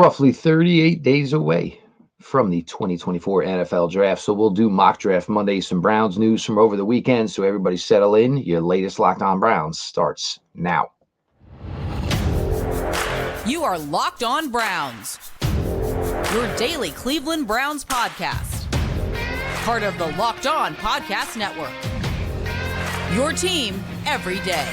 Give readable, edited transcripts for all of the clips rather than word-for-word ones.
Roughly 38 days away from the 2024 NFL Draft. So we'll do mock draft Monday, some Browns news from over the weekend. So everybody settle in. Your latest Locked On Browns starts now. You are Locked On Browns, your daily Cleveland Browns podcast. Part of the Locked On Podcast Network. Your team every day.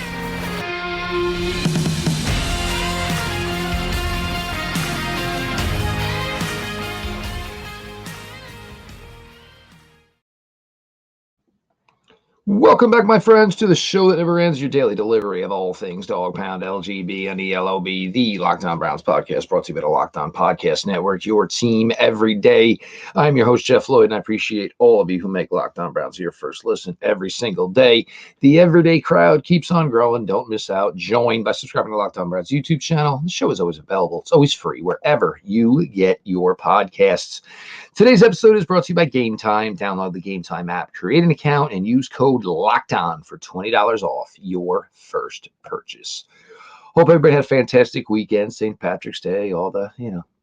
Welcome back, my friends, to the show that never ends, your daily delivery of all things Dog Pound, LGB, and ELOB, the Locked On Browns podcast, brought to you by the Locked On Podcast Network, your team every day. I'm your host, Jeff Lloyd, and I appreciate all of you who make Locked On Browns your first listen every single day. The everyday crowd keeps on growing. Don't miss out. Join by subscribing to Locked On Browns YouTube channel. The show is always available. It's always free wherever you get your podcasts. Today's episode is brought to you by Gametime. Download the Gametime app, create an account, and use code LOCKEDON for $20 off your first purchase. Hope everybody had a fantastic weekend. St. Patrick's Day, all the,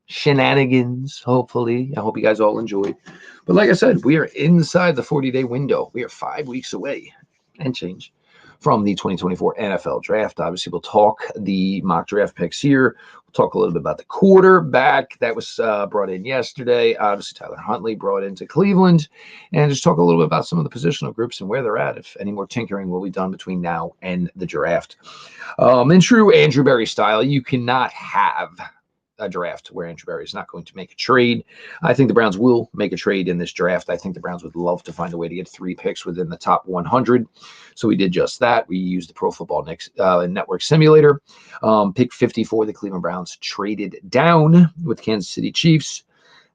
shenanigans, hopefully. I hope you guys all enjoyed. But like I said, we are inside the 40-day window. We are 5 weeks away and change from the 2024 NFL Draft. Obviously, we'll talk the mock draft picks here. We'll talk a little bit about the quarterback that was brought in yesterday. Obviously, Tyler Huntley brought into Cleveland. And just talk a little bit about some of the positional groups and where they're at, if any more tinkering will be done between now and the draft. In true Andrew Berry style, you cannot have a draft where Andrew Berry is not going to make a trade. I think the Browns will make a trade in this draft. I think the Browns would love to find a way to get 3 picks within the top 100. So we did just that. We used the Pro Football Network simulator. Pick 54, the Cleveland Browns traded down with Kansas City Chiefs.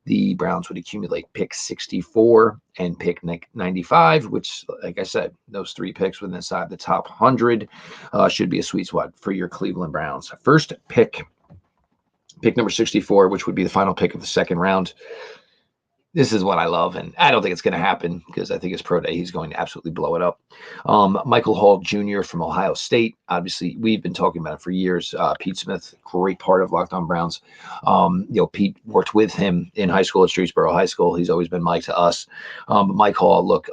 The Browns would accumulate pick 64 and pick 95, which, like I said, those 3 picks within inside the top 100 should be a sweet spot for your Cleveland Browns. First pick number 64, which would be the final pick of the second round. This is what I love, and I don't think it's going to happen because I think his pro day, he's going to absolutely blow it up. Michael Hall Jr. from Ohio State. Obviously, we've been talking about it for years. Pete Smith, great part of Locked On Browns. Pete worked with him in high school at Streetsboro High School. He's always been Mike to us. But Mike Hall, look,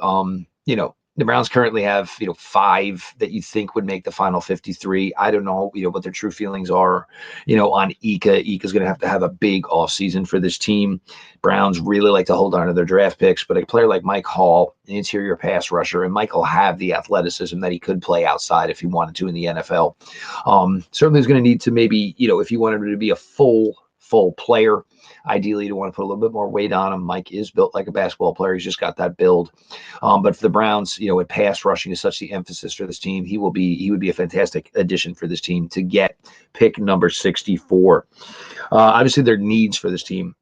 the Browns currently have, 5 that you think would make the final 53. I don't know, what their true feelings are, on Ika. Ika's going to have a big offseason for this team. Browns really like to hold on to their draft picks, but a player like Mike Hall, an interior pass rusher, and Mike will have the athleticism that he could play outside if he wanted to in the NFL. Certainly is going to need to maybe, if you wanted him to be a full player, ideally, you want to put a little bit more weight on him. Mike is built like a basketball player. He's just got that build. But for the Browns, with pass rushing is such the emphasis for this team, he would be a fantastic addition for this team to get pick number 64. Obviously, there are needs for this team.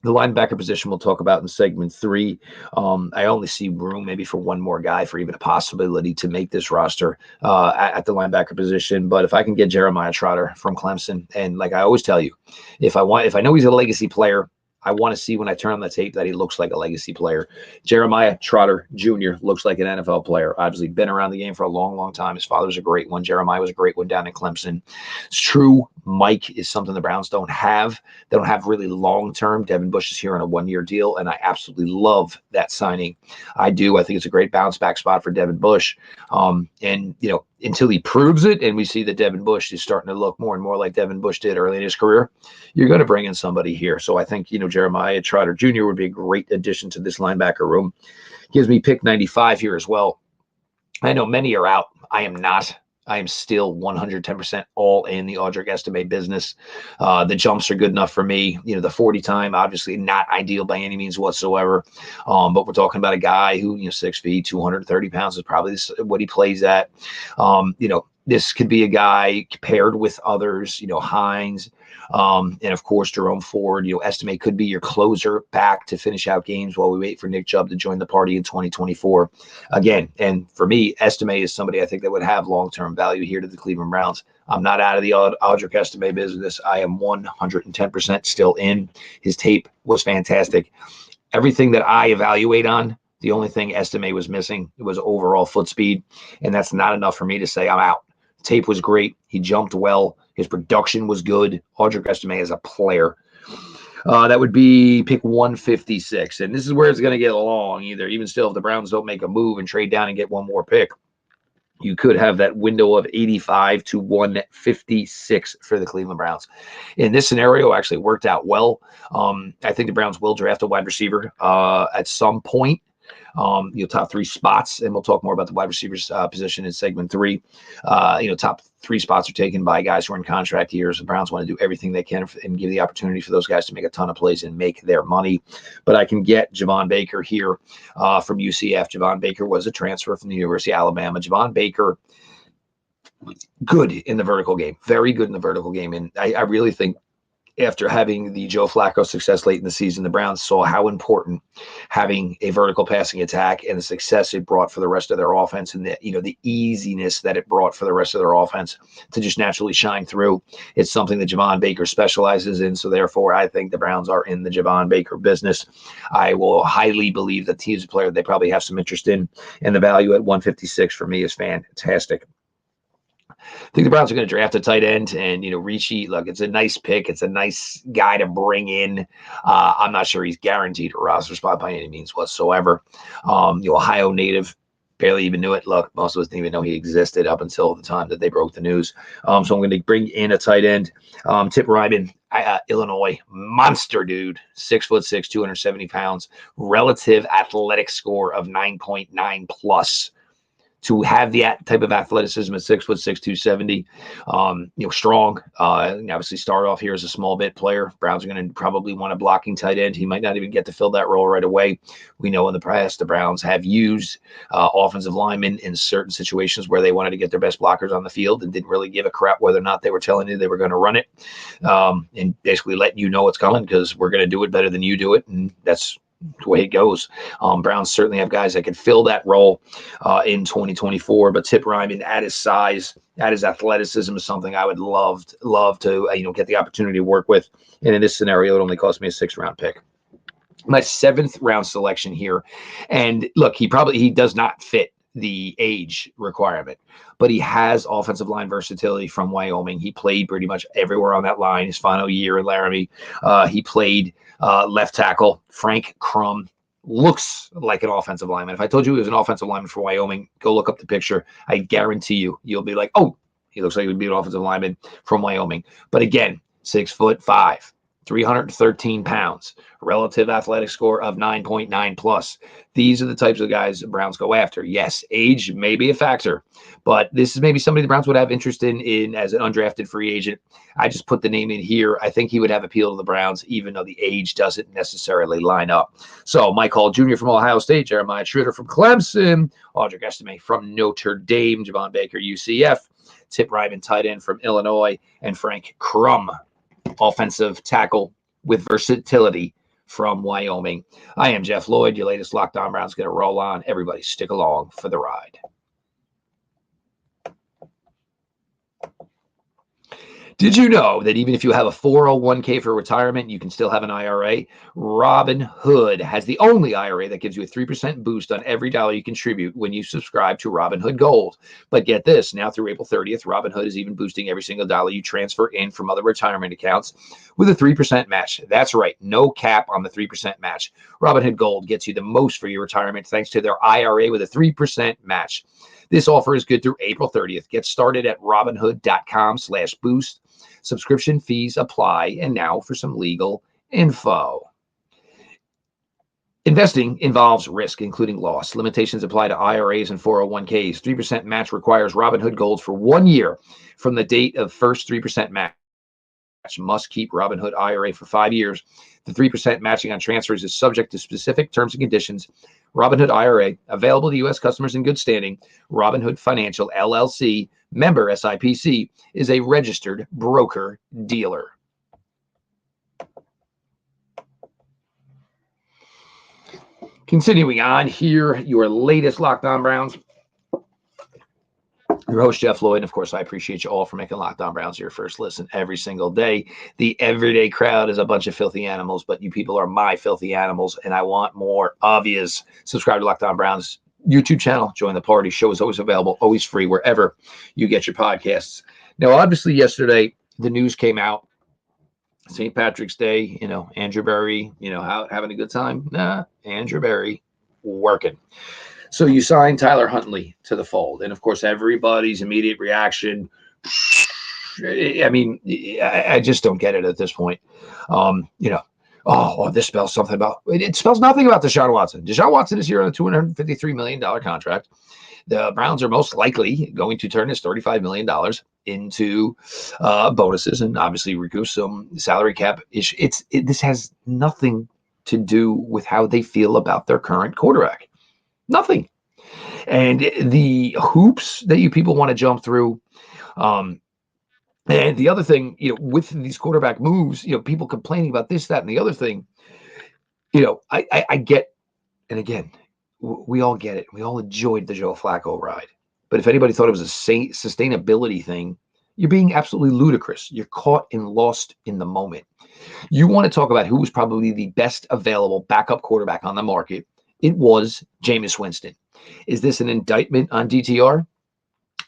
The linebacker position we'll talk about in segment 3. I only see room maybe for one more guy for even a possibility to make this roster at the linebacker position. But if I can get Jeremiah Trotter from Clemson, and like I always tell you, if I know he's a legacy player, I want to see when I turn on the tape that he looks like a legacy player. Jeremiah Trotter Jr. looks like an NFL player. Obviously been around the game for a long, long time. His father's a great one. Jeremiah was a great one down in Clemson. It's true. Mike is something the Browns don't have. They don't have really long-term. Devin Bush is here on a 1-year deal, and I absolutely love that signing. I do. I think it's a great bounce-back spot for Devin Bush. Until he proves it and we see that Devin Bush is starting to look more and more like Devin Bush did early in his career, you're going to bring in somebody here. So I think, Jeremiah Trotter Jr. would be a great addition to this linebacker room. Gives me pick 95 here as well. I know many are out. I am not. I am still 110% all in the Audric Estime business. The jumps are good enough for me. The 40 time, obviously not ideal by any means whatsoever. But we're talking about a guy who, 6 feet, 230 pounds is probably what he plays at. This could be a guy paired with others, Hines, and of course, Jerome Ford. Estime could be your closer back to finish out games while we wait for Nick Chubb to join the party in 2024. Again, and for me, Estime is somebody I think that would have long-term value here to the Cleveland Browns. I'm not out of the Audric Estime business. I am 110% still in. His tape was fantastic. Everything that I evaluate on, the only thing Estime was missing was overall foot speed, and that's not enough for me to say I'm out. Tape was great. He jumped well. His production was good. Audric Estime as a player That would be pick 156. And this is where it's going to get long either. Even still, if the Browns don't make a move and trade down and get one more pick, you could have that window of 85 to 156 for the Cleveland Browns. In this scenario, actually worked out well. I think the Browns will draft a wide receiver at some point. Top three spots, and we'll talk more about the wide receivers position in segment 3. Top 3 spots are taken by guys who are in contract years. The Browns want to do everything they can and give the opportunity for those guys to make a ton of plays and make their money. But I can get Javon Baker here from UCF. Javon Baker was a transfer from the University of Alabama. Javon Baker, good in the vertical game, very good in the vertical game. And I really think after having the Joe Flacco success late in the season, the Browns saw how important having a vertical passing attack and the success it brought for the rest of their offense, and the easiness that it brought for the rest of their offense to just naturally shine through. It's something that Javon Baker specializes in. So therefore, I think the Browns are in the Javon Baker business. I will highly believe that he's a player they probably have some interest in, and the value at 156 for me is fantastic. I think the Browns are going to draft a tight end, and Ricci, look, it's a nice pick. It's a nice guy to bring in. I'm not sure he's guaranteed a roster spot by any means whatsoever. Ohio native, barely even knew it. Look, most of us didn't even know he existed up until the time that they broke the news. So I'm going to bring in a tight end. Tip Ryman, Illinois, monster dude, 6'6", 270 pounds, relative athletic score of 9.9 plus. To have that type of athleticism at 6'6", 270, strong. Obviously start off here as a small bit player. Browns are going to probably want a blocking tight end. He might not even get to fill that role right away. We know in the past the Browns have used offensive linemen in certain situations where they wanted to get their best blockers on the field and didn't really give a crap whether or not they were telling you they were going to run it, and basically letting you know what's coming because we're going to do it better than you do it, and that's the way it goes. Browns certainly have guys that can fill that role in 2024, but Tip Ryman at his size, at his athleticism is something I would love to get the opportunity to work with. And in this scenario, it only cost me a 6th-round pick. My 7th round selection here. And look, he does not fit the age requirement, but he has offensive line versatility from Wyoming. He played pretty much everywhere on that line. His final year in Laramie, he played left tackle. Frank Crum looks like an offensive lineman. If I told you he was an offensive lineman for Wyoming, go look up the picture. I guarantee you'll be like, oh, he looks like he would be an offensive lineman from Wyoming. But again, 6'5", 313 pounds, relative athletic score of 9.9 plus. These are the types of guys the Browns go after. Yes, age may be a factor, but this is maybe somebody the Browns would have interest in as an undrafted free agent. I just put the name in here. I think he would have appeal to the Browns, even though the age doesn't necessarily line up. So Mike Hall Jr. from Ohio State, Jeremiah Schroeder from Clemson, Audric Estime from Notre Dame, Javon Baker, UCF, Tip Ryman, tight end from Illinois, and Frank Crum, offensive tackle with versatility from Wyoming. I am Jeff Lloyd. Your latest Locked On Browns going to roll on. Everybody stick along for the ride. Did you know that even if you have a 401k for retirement, you can still have an IRA? Robinhood has the only IRA that gives you a 3% boost on every dollar you contribute when you subscribe to Robinhood Gold. But get this, now through April 30th, Robinhood is even boosting every single dollar you transfer in from other retirement accounts with a 3% match. That's right, no cap on the 3% match. Robinhood Gold gets you the most for your retirement thanks to their IRA with a 3% match. This offer is good through April 30th. Get started at robinhood.com/boost. Subscription fees apply. And now for some legal info. Investing involves risk, including loss. Limitations apply to IRAs and 401ks. 3% match requires Robinhood Gold for 1 year from the date of first 3% match. Must keep Robinhood IRA for 5 years. The 3% matching on transfers is subject to specific terms and conditions. Robinhood IRA, available to U.S. customers in good standing. Robinhood Financial, LLC, member SIPC, is a registered broker-dealer. Continuing on here, your latest Locked On Browns. Your host, Jeff Lloyd. Of course, I appreciate you all for making Locked On Browns your first listen every single day. The everyday crowd is a bunch of filthy animals, but you people are my filthy animals, and I want more of yous. Subscribe to Locked On Browns YouTube channel. Join the party. Show is always available, always free, wherever you get your podcasts. Now, obviously, yesterday, the news came out St. Patrick's Day, Andrew Berry, having a good time. Nah, Andrew Berry working. So you sign Tyler Huntley to the fold. And of course, everybody's immediate reaction. I mean, I just don't get it at this point. Um, you know, this spells something about it spells nothing about Deshaun Watson. Deshaun Watson is here on a $253 million contract. The Browns are most likely going to turn his $35 million into bonuses and obviously recoup some salary cap. This has nothing to do with how they feel about their current quarterback. Nothing. And the hoops that you people want to jump through. And the other thing, with these quarterback moves, people complaining about this, that, and the other thing, I get, and again, we all get it. We all enjoyed the Joe Flacco ride. But if anybody thought it was a sustainability thing, you're being absolutely ludicrous. You're caught and lost in the moment. You want to talk about who was probably the best available backup quarterback on the market. It was Jameis Winston. Is this an indictment on DTR?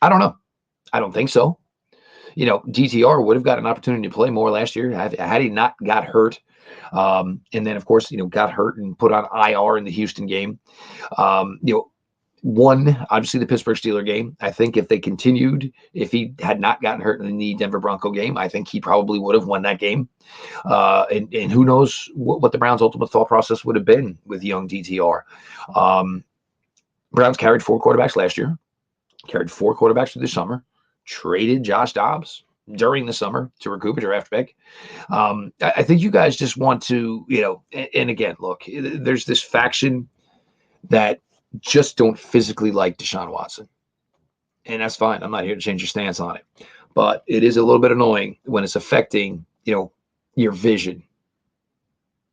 I don't know. I don't think so. DTR would have got an opportunity to play more last year had he not got hurt. And then, of course, got hurt and put on IR in the Houston game. Won, obviously, the Pittsburgh Steelers game. I think if he had not gotten hurt in the Denver Bronco game, I think he probably would have won that game. And who knows what the Browns' ultimate thought process would have been with young DTR. Browns carried 4 quarterbacks last year, carried 4 quarterbacks through the summer, traded Josh Dobbs during the summer to recoup a draft pick. I think you guys just want to, and again, look, there's this faction that just don't physically like Deshaun Watson. And that's fine. I'm not here to change your stance on it. But it is a little bit annoying when it's affecting, your vision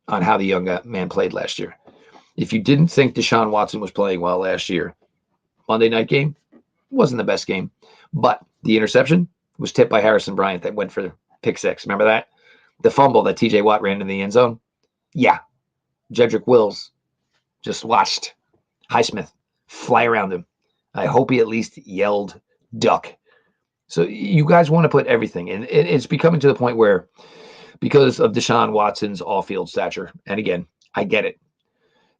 on how the young man played last year. If you didn't think Deshaun Watson was playing well last year, Monday night game wasn't the best game. But the interception was tipped by Harrison Bryant that went for pick 6. Remember that? The fumble that TJ Watt ran in the end zone? Yeah. Jedrick Wills just watched Highsmith fly around him. I hope he at least yelled duck. So you guys want to put everything in. It's becoming to the point where, because of Deshaun Watson's off-field stature, and again, I get it,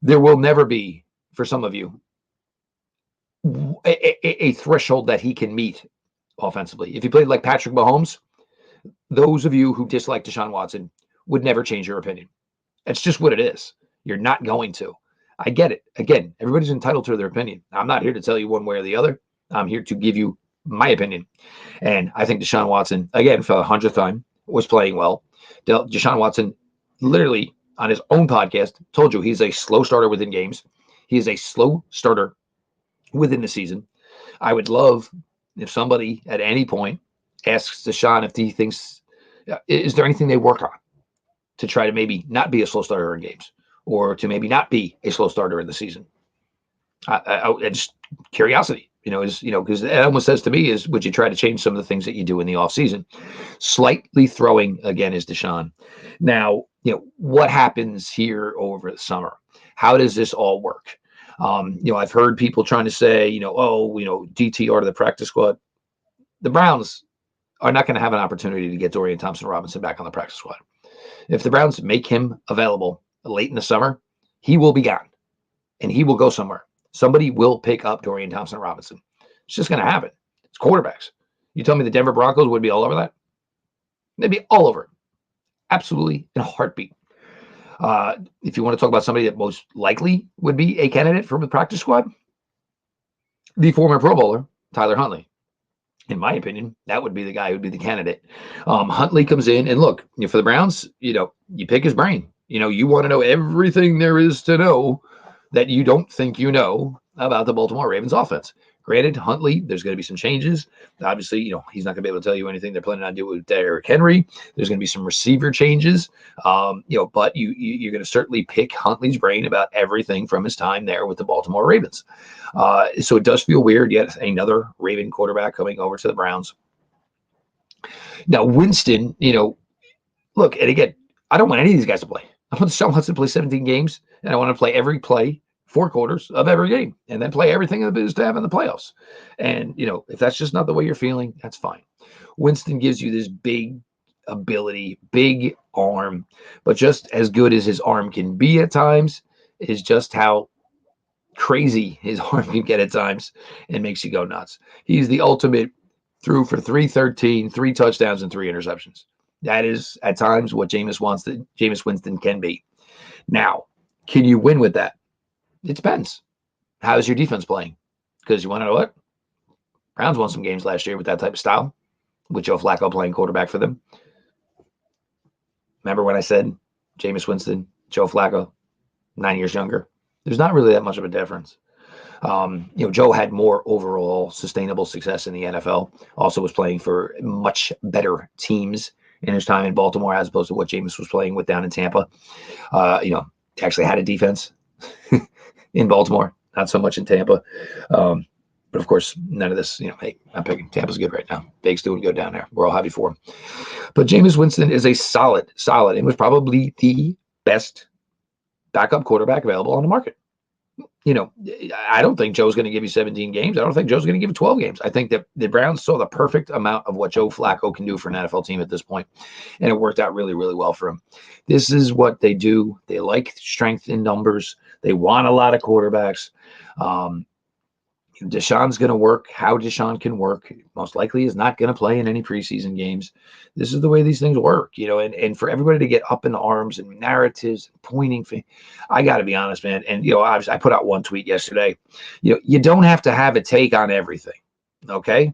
there will never be, for some of you, a threshold that he can meet offensively. If he played like Patrick Mahomes, those of you who dislike Deshaun Watson would never change your opinion. It's just what it is. You're not going to. I get it. Again, everybody's entitled to their opinion. I'm not here to tell you one way or the other. I'm here to give you my opinion. And I think Deshaun Watson, again, for the 100th time, was playing well. Deshaun Watson, literally on his own podcast, told you he's a slow starter within games. He is a slow starter within the season. I would love if somebody at any point asks Deshaun if he thinks, is there anything they work on to try to maybe not be a slow starter in games, or to maybe not be a slow starter in the season? I just curiosity, because it almost says to me is, would you try to change some of the things that you do in the off season? Slightly throwing again is Deshaun. Now, what happens here over the summer? How does this all work? I've heard people trying to say, DTR to the practice squad. The Browns are not going to have an opportunity to get Dorian Thompson-Robinson back on the practice squad. If the Browns make him available late in the summer, he will be gone and he will go somewhere. Somebody will pick up Dorian Thompson-Robinson. It's just going to happen. It's quarterbacks. You tell me the Denver Broncos would be all over that? They'd be all over it. Absolutely in a heartbeat. If you want to talk about somebody that most likely would be a candidate for the practice squad, the former Pro Bowler, Tyler Huntley. In my opinion, that would be the guy who would be the candidate. Huntley comes in, and look, for the Browns, you pick his brain. You want to know everything there is to know that you don't think you know about the Baltimore Ravens offense. Granted, Huntley, there's going to be some changes. Obviously, he's not going to be able to tell you anything they're planning on doing with Derrick Henry. There's going to be some receiver changes, but you're going to certainly pick Huntley's brain about everything from his time there with the Baltimore Ravens. So it does feel weird, yet another Raven quarterback coming over to the Browns. Now, Winston, look, and again, I don't want any of these guys to play. I want Deshaun Watson to play 17 games, and I want to play every play, 4 quarters of every game, and then play everything in the business to have in the playoffs. And, if that's just not the way you're feeling, that's fine. Winston gives you this big ability, big arm, but just as good as his arm can be at times is just how crazy his arm can get at times and makes you go nuts. He's the ultimate threw for 313, 3 touchdowns and 3 interceptions. That is at times what Jameis Winston can be. Now, can you win with that? It depends. How's your defense playing? Because you want to know what? Browns won some games last year with that type of style, with Joe Flacco playing quarterback for them. Remember when I said Jameis Winston, Joe Flacco, 9 years younger? There's not really that much of a difference. Joe had more overall sustainable success in the NFL. Also was playing for much better teams in his time in Baltimore as opposed to what Jameis was playing with down in Tampa. Actually had a defense in Baltimore, not so much in Tampa. But of course, none of this, hey, I'm picking Tampa's good right now. Bake's doing good down there. We're all happy for him. But Jameis Winston is a solid, and was probably the best backup quarterback available on the market. I don't think Joe's going to give you 17 games. I don't think Joe's going to give you 12 games. I think that the Browns saw the perfect amount of what Joe Flacco can do for an NFL team at this point, and it worked out really, really well for him. This is what they do. They like strength in numbers. They want a lot of quarterbacks. Deshaun's going to work how Deshaun can work. Most likely is not going to play in any preseason games. This is the way these things work, and for everybody to get up in arms and narratives and pointing. I got to be honest, man. And, I put out one tweet yesterday. You don't have to have a take on everything. Okay.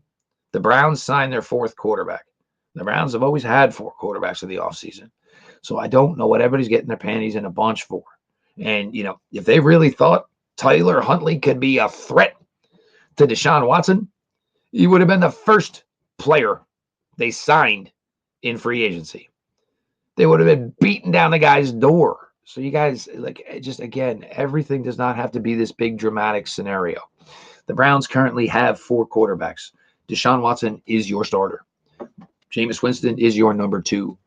The Browns signed their 4th quarterback. The Browns have always had 4 quarterbacks in the offseason. So I don't know what everybody's getting their panties in a bunch for. And, if they really thought Tyler Huntley could be a threat to Deshaun Watson, he would have been the first player they signed in free agency. They would have been beating down the guy's door. So you guys, again, everything does not have to be this big dramatic scenario. The Browns currently have 4 quarterbacks. Deshaun Watson is your starter. Jameis Winston is your number 2.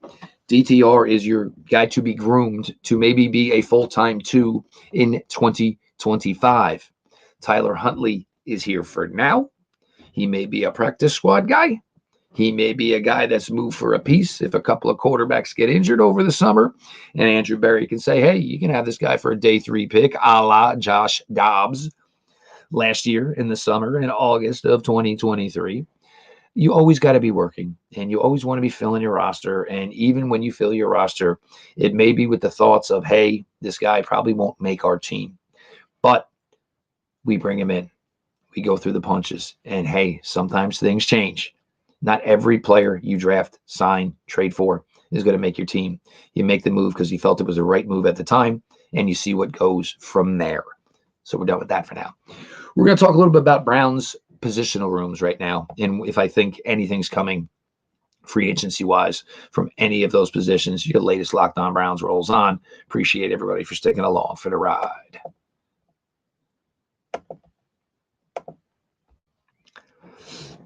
DTR is your guy to be groomed to maybe be a full-time 2 in 2025. Tyler Huntley is here for now. He may be a practice squad guy. He may be a guy that's moved for a piece if a couple of quarterbacks get injured over the summer. And Andrew Berry can say, hey, you can have this guy for a day 3 pick, a la Josh Dobbs last year in the summer in August of 2023. You always got to be working, and you always want to be filling your roster. And even when you fill your roster, it may be with the thoughts of, hey, this guy probably won't make our team. But we bring him in. We go through the punches, and hey, sometimes things change. Not every player you draft, sign, trade for is going to make your team. You make the move because you felt it was the right move at the time, and you see what goes from there. So we're done with that for now. We're going to talk a little bit about Browns positional rooms right now, and if I think anything's coming free agency-wise from any of those positions. Your latest Locked On Browns rolls on. Appreciate everybody for sticking along for the ride.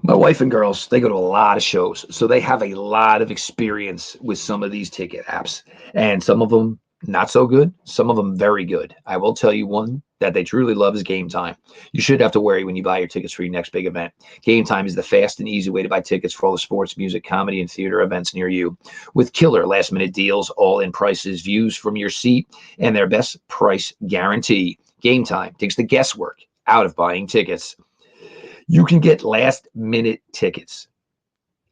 My wife and girls, they go to a lot of shows, so they have a lot of experience with some of these ticket apps, and some of them not so good, some of them very good. I will tell you one that they truly love is Gametime. You shouldn't have to worry when you buy your tickets for your next big event. Gametime is the fast and easy way to buy tickets for all the sports, music, comedy, and theater events near you. With killer last-minute deals, all-in prices, views from your seat, and their best price guarantee, Gametime takes the guesswork out of buying tickets. You can get last-minute tickets.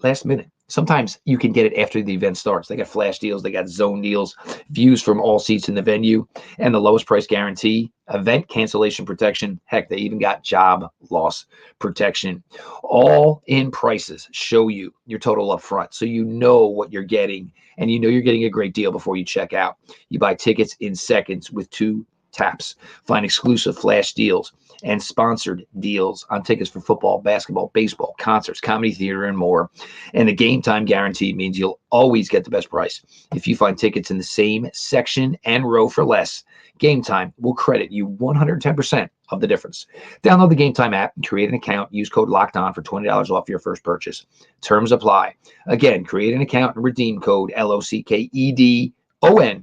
Last minute. Sometimes you can get it after the event starts. They got flash deals. They got zone deals, views from all seats in the venue, and the lowest price guarantee, event cancellation protection. Heck, they even got job loss protection. All in prices show you your total up front, so you know what you're getting, and you know you're getting a great deal before you check out. You buy tickets in seconds with 2 taps. Find exclusive flash deals and sponsored deals on tickets for football, basketball, baseball, concerts, comedy, theater, and more. And the Gametime guarantee means you'll always get the best price. If you find tickets in the same section and row for less, Gametime will credit you 110% of the difference. Download the Gametime app and create an account. Use code LOCKEDON for $20 off your first purchase. Terms apply. Again, create an account and redeem code LOCKEDON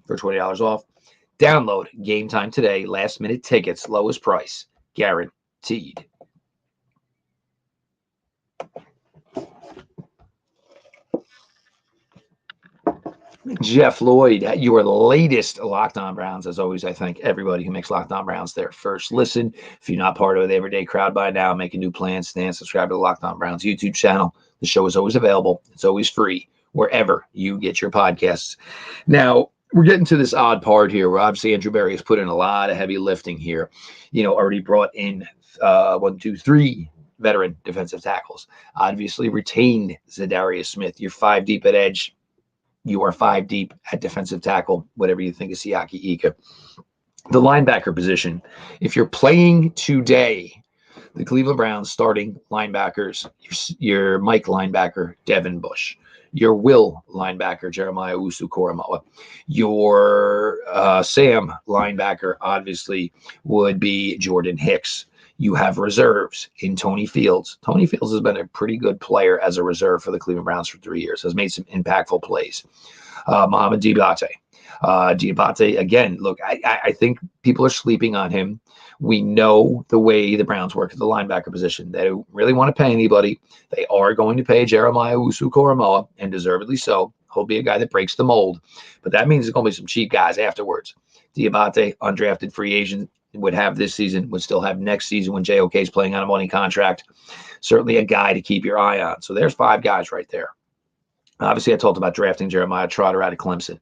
for $20 off. Download Gametime today. Last minute tickets, lowest price, guaranteed. Jeff Lloyd, your latest Locked On Browns. As always, I thank everybody who makes Locked On Browns their first listen. If you're not part of the everyday crowd by now, make a new plan, stand, subscribe to the Locked On Browns YouTube channel. The show is always available. It's always free wherever you get your podcasts. Now, we're getting to this odd part here where obviously Andrew Berry has put in a lot of heavy lifting here. Already brought in 3 veteran defensive tackles. Obviously retained Zadarius Smith. You're 5 deep at edge. You are 5 deep at defensive tackle, whatever you think of Siaki Ika. The linebacker position, if you're playing today, the Cleveland Browns starting linebackers, your Mike linebacker, Devin Bush, your Will linebacker, Jeremiah Owusu-Koramoah, your Sam linebacker, obviously, would be Jordan Hicks. You have reserves in Tony Fields. Tony Fields has been a pretty good player as a reserve for the Cleveland Browns for 3 years, has made some impactful plays. Mohamed Diabate. Diabate, again, look, I think people are sleeping on him. We know the way the Browns work at the linebacker position. They don't really want to pay anybody. They are going to pay Jeremiah Owusu-Koramoah, and deservedly so. He'll be a guy that breaks the mold. But that means there's going to be some cheap guys afterwards. Diabate, undrafted free agent, would have this season, would still have next season when JOK is playing on a money contract. Certainly a guy to keep your eye on. So there's 5 guys right there. Obviously, I talked about drafting Jeremiah Trotter out of Clemson.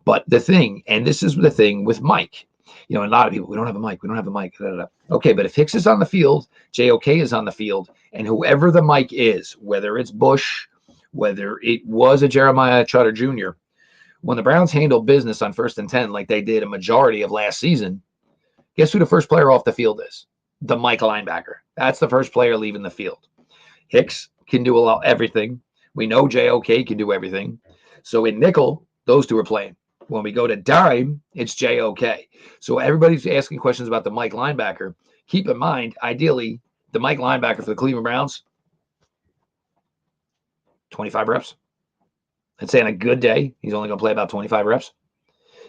But the thing, and this is the thing with Mike, a lot of people, we don't have a Mike. Da, da, da. Okay, but if Hicks is on the field, JOK is on the field, and whoever the Mike is, whether it's Bush, whether it was a Jeremiah Trotter Jr., when the Browns handle business on 1st and 10 like they did a majority of last season, guess who the first player off the field is? The Mike linebacker. That's the first player leaving the field. Hicks can do everything. We know JOK can do everything. So in nickel, those 2 are playing. When we go to dime, it's JOK. So everybody's asking questions about the Mike linebacker. Keep in mind, ideally, the Mike linebacker for the Cleveland Browns, 25 reps. I'd say on a good day, he's only going to play about 25 reps.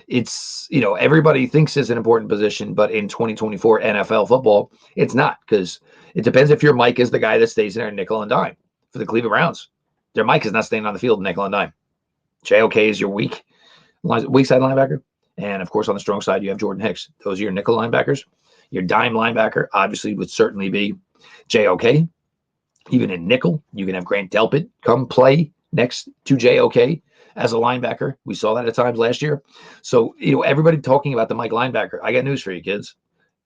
It's, everybody thinks it's an important position, but in 2024 NFL football, it's not, because it depends if your Mike is the guy that stays there in nickel and dime. For the Cleveland Browns, their Mike is not staying on the field in nickel and dime. JOK is your weak side linebacker. And of course, on the strong side, you have Jordan Hicks. Those are your nickel linebackers. Your dime linebacker obviously would certainly be JOK. Even in nickel, you can have Grant Delpit come play next to JOK as a linebacker. We saw that at times last year. So, everybody talking about the Mike linebacker. I got news for you, kids.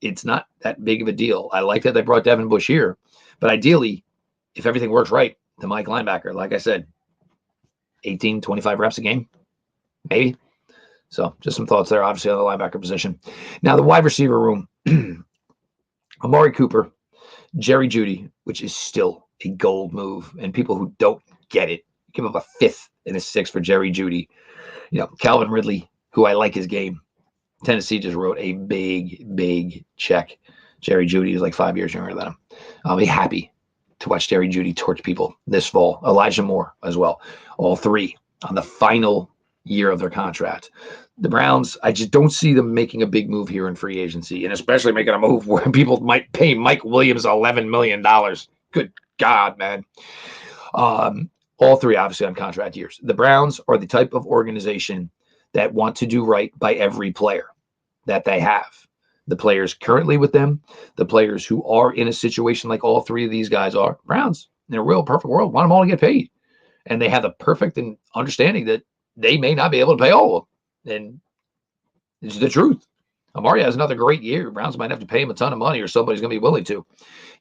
It's not that big of a deal. I like that they brought Devin Bush here. But ideally, if everything works right, the Mike linebacker, like I said, 18, 25 reps a game, maybe. So just some thoughts there, obviously, on the linebacker position. Now, the wide receiver room, Amari Cooper, Jerry Jeudy, which is still a gold move. And people who don't get it, give up a 5th and a 6th for Jerry Jeudy. Calvin Ridley, who I like his game. Tennessee just wrote a big check. Jerry Jeudy is like 5 years younger than him. I'll be happy to watch Jerry Jeudy torch people this fall. Elijah Moore as well. All 3 on the final year of their contract. The Browns, I just don't see them making a big move here in free agency, and especially making a move where people might pay Mike Williams $11 million. Good God, man. All 3 obviously on contract years. The Browns are the type of organization that want to do right by every player that they have. The players currently with them, the players who are in a situation like all 3 of these guys are, Browns, in a real perfect world, want them all to get paid. And they have the perfect understanding that they may not be able to pay all of them. And it's the truth. Amari has another great year. Browns might have to pay him a ton of money, or somebody's going to be willing to.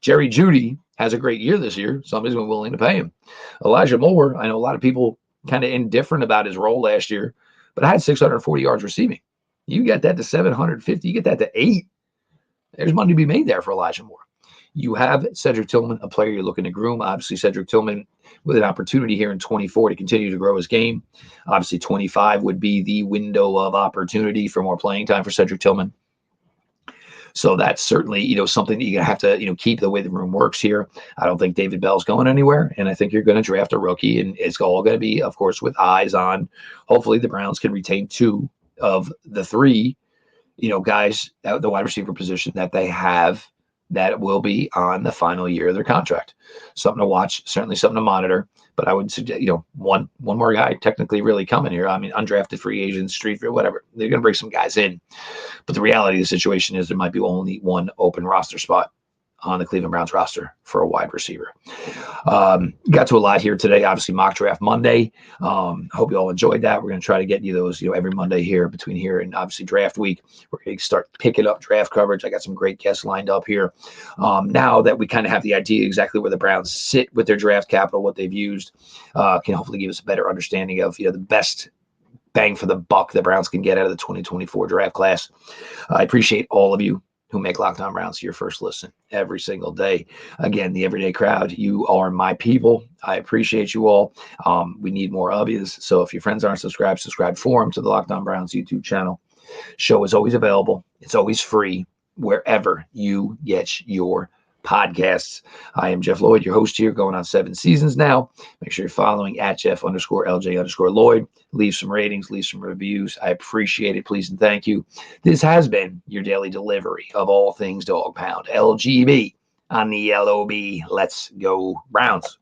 Jerry Jeudy has a great year this year. Somebody's going to be willing to pay him. Elijah Moore, I know a lot of people kind of indifferent about his role last year, but I had 640 yards receiving. You get that to 750, you get that to 8. There's money to be made there for Elijah Moore. You have Cedric Tillman, a player you're looking to groom. Obviously, Cedric Tillman with an opportunity here in 24 to continue to grow his game. Obviously, 25 would be the window of opportunity for more playing time for Cedric Tillman. So that's certainly, something that you're going to have to, keep the way the room works here. I don't think David Bell's going anywhere, and I think you're going to draft a rookie, and it's all going to be, of course, with eyes on, hopefully the Browns can retain 2 of the 3, guys at the wide receiver position that they have that will be on the final year of their contract. Something to watch, certainly something to monitor. But I would suggest, one more guy technically really coming here. I mean, undrafted free agents, street free, whatever. They're going to bring some guys in. But the reality of the situation is there might be only one open roster spot on the Cleveland Browns roster for a wide receiver. Got to a lot here today. Obviously, mock draft Monday. Hope you all enjoyed that. We're going to try to get you those, every Monday here between here and obviously draft week. We're going to start picking up draft coverage. I got some great guests lined up here. Now that we kind of have the idea exactly where the Browns sit with their draft capital, what they've used, can hopefully give us a better understanding of, the best bang for the buck the Browns can get out of the 2024 draft class. I appreciate all of you who make Locked On Browns your first listen every single day. Again, the everyday crowd, you are my people. I appreciate you all. We need more of you. So if your friends aren't subscribed, subscribe for them to the Locked On Browns YouTube channel. Show is always available. It's always free wherever you get your podcasts. I am Jeff Lloyd, your host here, going on 7 seasons now. Make sure you're following at Jeff_LJ_Lloyd. Leave some ratings, leave some reviews. I appreciate it. Please and thank you. This has been your daily delivery of all things Dog Pound. LGB on the LOB. Let's go Browns.